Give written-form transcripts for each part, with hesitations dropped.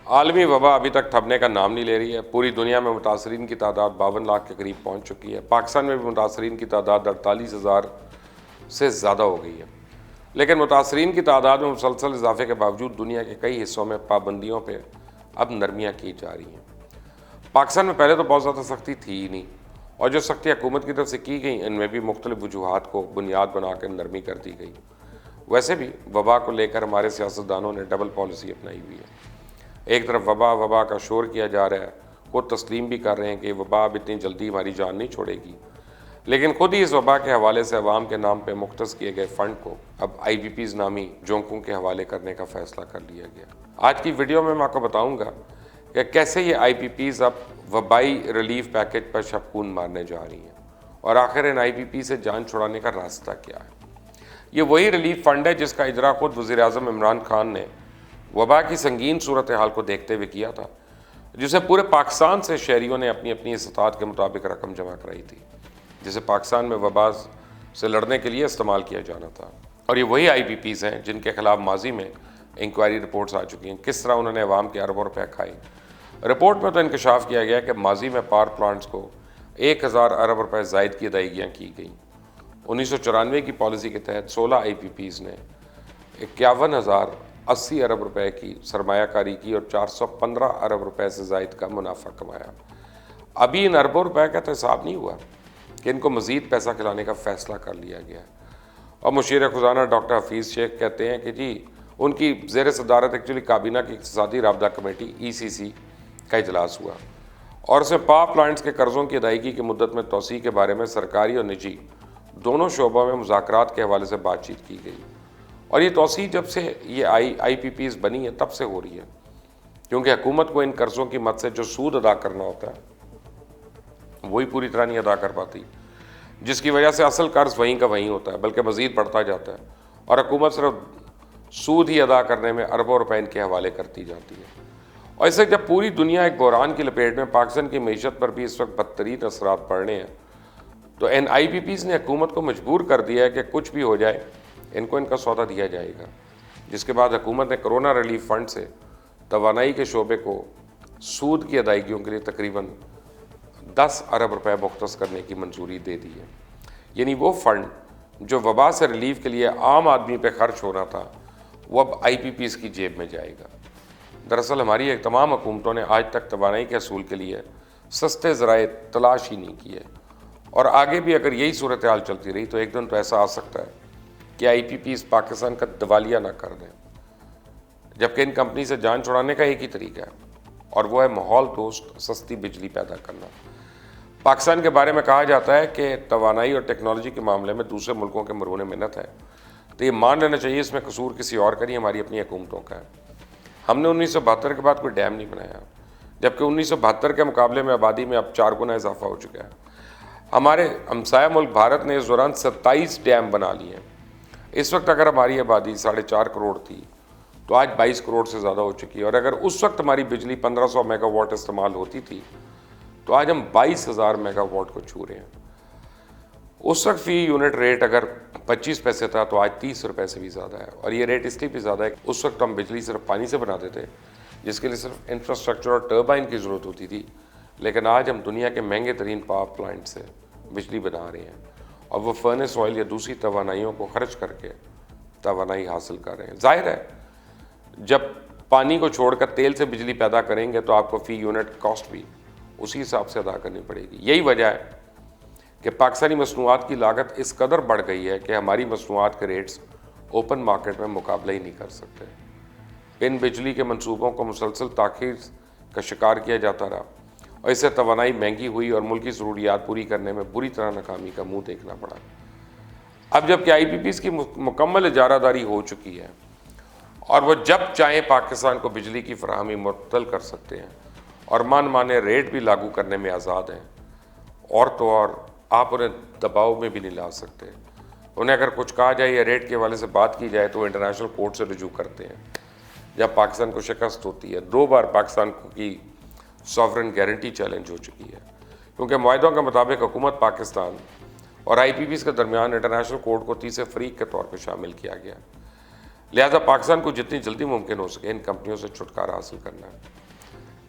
عالمی وبا ابھی تک تھمنے کا نام نہیں لے رہی ہے۔ پوری دنیا میں متاثرین کی تعداد 52 لاکھ کے قریب پہنچ چکی ہے۔ پاکستان میں بھی متاثرین کی تعداد 48,000 سے زیادہ ہو گئی ہے، لیکن متاثرین کی تعداد میں مسلسل اضافے کے باوجود دنیا کے کئی حصوں میں پابندیوں پہ اب نرمیاں کی جا رہی ہیں۔ پاکستان میں پہلے تو بہت زیادہ سختی تھی ہی نہیں، اور جو سختی حکومت کی طرف سے کی گئی ان میں بھی مختلف وجوہات کو بنیاد بنا کر نرمی کر دی گئی۔ ویسے بھی وبا کو لے کر ہمارے سیاستدانوں نے ڈبل پالیسی اپنائی ہوئی ہے۔ ایک طرف وبا کا شور کیا جا رہا ہے، خود تسلیم بھی کر رہے ہیں کہ وبا اب اتنی جلدی ہماری جان نہیں چھوڑے گی، لیکن خود ہی اس وبا کے حوالے سے عوام کے نام پہ مختص کیے گئے فنڈ کو اب IPPs نامی جونکوں کے حوالے کرنے کا فیصلہ کر لیا گیا۔ آج کی ویڈیو میں آپ کو بتاؤں گا کہ کیسے یہ IPPs اب وبائی ریلیف پیکج پر شبکون مارنے جا رہی ہیں، اور آخر ان IPP سے جان چھڑانے کا راستہ کیا ہے۔ یہ وہی ریلیف فنڈ ہے جس کا اجرا خود وزیر اعظم عمران خان نے وبا کی سنگین صورتحال کو دیکھتے ہوئے کیا تھا، جسے پورے پاکستان سے شہریوں نے اپنی اپنی استطاعت کے مطابق رقم جمع کرائی تھی، جسے پاکستان میں وبا سے لڑنے کے لیے استعمال کیا جانا تھا۔ اور یہ وہی IPPs ہیں جن کے خلاف ماضی میں انکوائری رپورٹس آ چکی ہیں، کس طرح انہوں نے عوام کے اربوں روپے کھائے۔ رپورٹ میں تو انکشاف کیا گیا کہ ماضی میں پاور پلانٹس کو 1,000 ارب روپے زائد کی ادائیگیاں کی گئیں۔ 1994 کی پالیسی کے تحت 16 IPPs نے 51,080 ارب روپے کی سرمایہ کاری کی اور 415 ارب روپے سے زائد کا منافع کمایا۔ ابھی ان اربوں روپے کا تو حساب نہیں ہوا کہ ان کو مزید پیسہ کھلانے کا فیصلہ کر لیا گیا ہے۔ اور مشیر خزانہ ڈاکٹر حفیظ شیخ کہتے ہیں کہ جی ان کی زیر صدارت ایکچولی کابینہ کی اقتصادی رابطہ کمیٹی ECC کا اجلاس ہوا، اور اس میں پاور پلانٹس کے قرضوں کی ادائیگی کی مدت میں توسیع کے بارے میں سرکاری اور نجی دونوں شعبوں میں مذاکرات کے حوالے سے بات چیت کی گئی۔ اور یہ توسیع جب سے یہ IPPs بنی ہے تب سے ہو رہی ہے، کیونکہ حکومت کو ان قرضوں کی مد سے جو سود ادا کرنا ہوتا ہے وہی پوری طرح نہیں ادا کر پاتی، جس کی وجہ سے اصل قرض وہیں کا وہیں ہوتا ہے بلکہ مزید بڑھتا جاتا ہے، اور حکومت صرف سود ہی ادا کرنے میں اربوں روپے ان کے حوالے کرتی جاتی ہے۔ اور اس سے جب پوری دنیا ایک بحران کی لپیٹ میں، پاکستان کی معیشت پر بھی اس وقت بدترین اثرات پڑ رہے ہیں، تو ان IPPs نے حکومت کو مجبور کر دیا ہے کہ کچھ بھی ہو جائے ان کو ان کا سودا دیا جائے گا، جس کے بعد حکومت نے کرونا ریلیف فنڈ سے توانائی کے شعبے کو سود کی ادائیگیوں کے لیے تقریباً 10 ارب روپے مختص کرنے کی منظوری دے دی ہے۔ یعنی وہ فنڈ جو وبا سے ریلیف کے لیے عام آدمی پہ خرچ ہونا تھا وہ اب IPPs کی جیب میں جائے گا۔ دراصل ہماری ایک تمام حکومتوں نے آج تک توانائی کے حصول کے لیے سستے ذرائع تلاش ہی نہیں کیے، اور آگے بھی اگر یہی صورتحال چلتی رہی تو ایک دن تو ایسا آ سکتا ہے کہ IPPs پاکستان کا دیوالیہ نہ کر دیں، جبکہ ان کمپنی سے جان چھڑانے کا ایک ہی طریقہ ہے، اور وہ ہے ماحول دوست سستی بجلی پیدا کرنا۔ پاکستان کے بارے میں کہا جاتا ہے کہ توانائی اور ٹیکنالوجی کے معاملے میں دوسرے ملکوں کے مرہون منت ہے، تو یہ مان لینا چاہیے اس میں قصور کسی اور کا نہیں، ہماری اپنی حکومتوں کا ہے۔ ہم نے 1972 کے بعد کوئی ڈیم نہیں بنایا، جبکہ 1972 کے مقابلے میں آبادی میں اب 4 گنا اضافہ ہو چکا ہے۔ ہمارے ہمسایہ ملک بھارت نے اس دوران 27 ڈیم بنا لیے ہیں۔ اس وقت اگر ہماری آبادی 4.5 کروڑ تھی تو آج 22 کروڑ سے زیادہ ہو چکی ہے، اور اگر اس وقت ہماری بجلی 1500 میگا واٹ استعمال ہوتی تھی تو آج ہم 22,000 میگا واٹ کو چھو رہے ہیں۔ اس وقت فی یونٹ ریٹ اگر 25 پیسے تھا تو آج 30 روپے سے بھی زیادہ ہے، اور یہ ریٹ اس لیے بھی زیادہ ہے کہ اس وقت ہم بجلی صرف پانی سے بناتے تھے، جس کے لیے صرف انفراسٹرکچر اور ٹربائن کی ضرورت ہوتی تھی، لیکن آج ہم دنیا کے مہنگے ترین پاور پلانٹ سے بجلی بنا رہے ہیں، اور وہ فرنس آئل یا دوسری توانائیوں کو خرچ کر کے توانائی حاصل کر رہے ہیں۔ ظاہر ہے جب پانی کو چھوڑ کر تیل سے بجلی پیدا کریں گے تو آپ کو فی یونٹ کاسٹ بھی اسی حساب سے ادا کرنی پڑے گی۔ یہی وجہ ہے کہ پاکستانی مصنوعات کی لاگت اس قدر بڑھ گئی ہے کہ ہماری مصنوعات کے ریٹس اوپن مارکیٹ میں مقابلہ ہی نہیں کر سکتے۔ ان بجلی کے منصوبوں کو مسلسل تاخیر کا شکار کیا جاتا رہا، اور اس سے توانائی مہنگی ہوئی اور ملکی ضروریات پوری کرنے میں بری طرح ناکامی کا منہ دیکھنا پڑا۔ اب جب کہ IPPs کی مکمل اجارہ داری ہو چکی ہے اور وہ جب چاہیں پاکستان کو بجلی کی فراہمی معطل کر سکتے ہیں اور من مانے ریٹ بھی لاگو کرنے میں آزاد ہیں، اور تو اور آپ انہیں دباؤ میں بھی نہیں لا سکتے۔ انہیں اگر کچھ کہا جائے یا ریٹ کے حوالے سے بات کی جائے تو وہ انٹرنیشنل کورٹ سے رجوع کرتے ہیں۔ جب پاکستان کو شکست ہوتی ہے، 2 بار پاکستان کی سوورن گارنٹی چیلنج ہو چکی ہے، کیونکہ معاہدوں کے مطابق حکومت پاکستان اور IPPs کے درمیان انٹرنیشنل کورٹ کو تیسرے فریق کے طور پر شامل کیا گیا۔ لہذا پاکستان کو جتنی جلدی ممکن ہو سکے ان کمپنیوں سے چھٹکارا حاصل کرنا ہے۔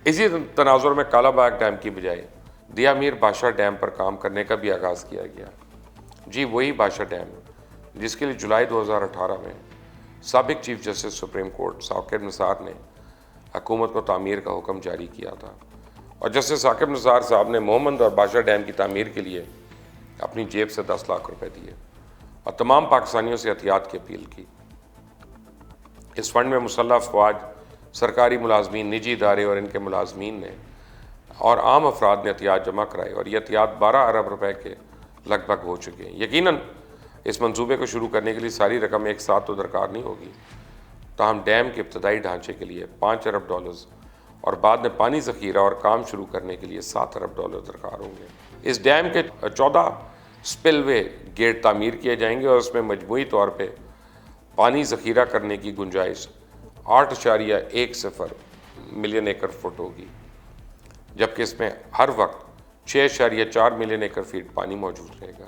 اسی تناظر میں کالا باغ ڈیم کی بجائے دیا میر بادشاہ ڈیم پر کام کرنے کا بھی آغاز کیا گیا۔ جی وہی بادشاہ ڈیم جس کے لیے جولائی 2018 میں سابق chief justice supreme court Saqib Nisar نے حکومت کو تعمیر کا حکم جاری کیا تھا، اور جسٹس ثاقب نثار صاحب نے محمد اور بادشاہ ڈیم کی تعمیر کے لیے اپنی جیب سے 10 لاکھ روپے دیے اور تمام پاکستانیوں سے احتیاط کی اپیل کی۔ اس فنڈ میں مسلح افواج، سرکاری ملازمین، نجی ادارے اور ان کے ملازمین نے اور عام افراد نے احتیاط جمع کرائے، اور یہ احتیاط 12 ارب روپے کے لگ بھگ ہو چکے ہیں۔ یقیناً اس منصوبے کو شروع کرنے کے لیے ساری رقم ایک ساتھ تو درکار نہیں ہوگی، تاہم ڈیم کے ابتدائی ڈھانچے کے لیے 5 ارب ڈالرز اور بعد میں پانی ذخیرہ اور کام شروع کرنے کے لیے 7 ارب ڈالر درکار ہوں گے۔ اس ڈیم کے 14 سپل وے گیٹ تعمیر کیے جائیں گے اور اس میں مجموعی طور پہ پانی ذخیرہ کرنے کی گنجائش 8.10 ملین ایکڑ فٹ ہوگی، جبکہ اس میں ہر وقت 6.4 ملین ایکڑ فیٹ پانی موجود رہے گا۔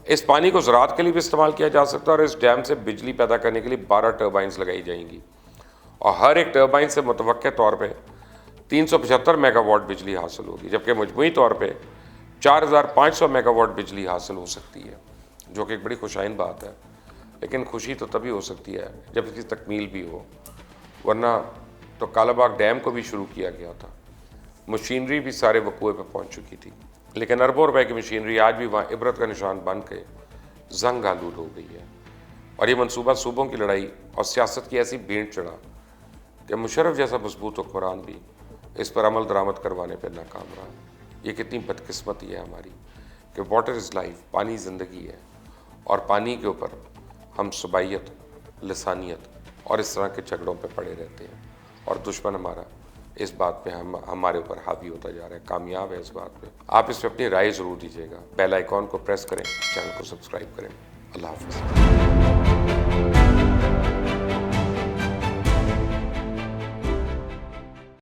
اس پانی کو زراعت کے لیے بھی استعمال کیا جا سکتا ہے، اور اس ڈیم سے بجلی پیدا کرنے کے لیے 12 ٹربائنز لگائی جائیں گی، اور ہر ایک ٹربائن سے متوقع طور پہ 375 میگا واٹ بجلی حاصل ہوگی، جبکہ مجموعی طور پہ 4500 میگا واٹ بجلی حاصل ہو سکتی ہے، جو کہ ایک بڑی خوشائن بات ہے۔ لیکن خوشی تو تبھی ہو سکتی ہے جب اس کی تکمیل بھی ہو، ورنہ تو کالا باغ ڈیم کو بھی شروع کیا گیا تھا، مشینری بھی سارے وقوع پہ پہنچ چکی تھی، لیکن اربوں روپے کی مشینری آج بھی وہاں عبرت کا نشان بن کے زنگ آلود ہو گئی ہے، اور یہ منصوبہ صوبوں کی لڑائی اور سیاست کی ایسی بھینٹ چڑھا کہ مشرف جیسا مضبوط حکمران بھی اس پر عمل درآمد کروانے پہ ناکام رہا۔ یہ کتنی بدقسمتی ہے ہماری کہ واٹر از لائف، پانی زندگی ہے، اور پانی کے اوپر ہم صبائیت، لسانیت اور اس طرح کے جھگڑوں پہ پڑے رہتے ہیں، اور دشمن ہمارا اس بات پہ ہمارے اوپر حاوی ہوتا جا رہا ہے، کامیاب ہے اس بات پہ۔ آپ اس پہ اپنی رائے ضرور دیجیے گا، بیل آئیکن کو پریس کریں، چینل کو سبسکرائب کریں۔ اللہ حافظ۔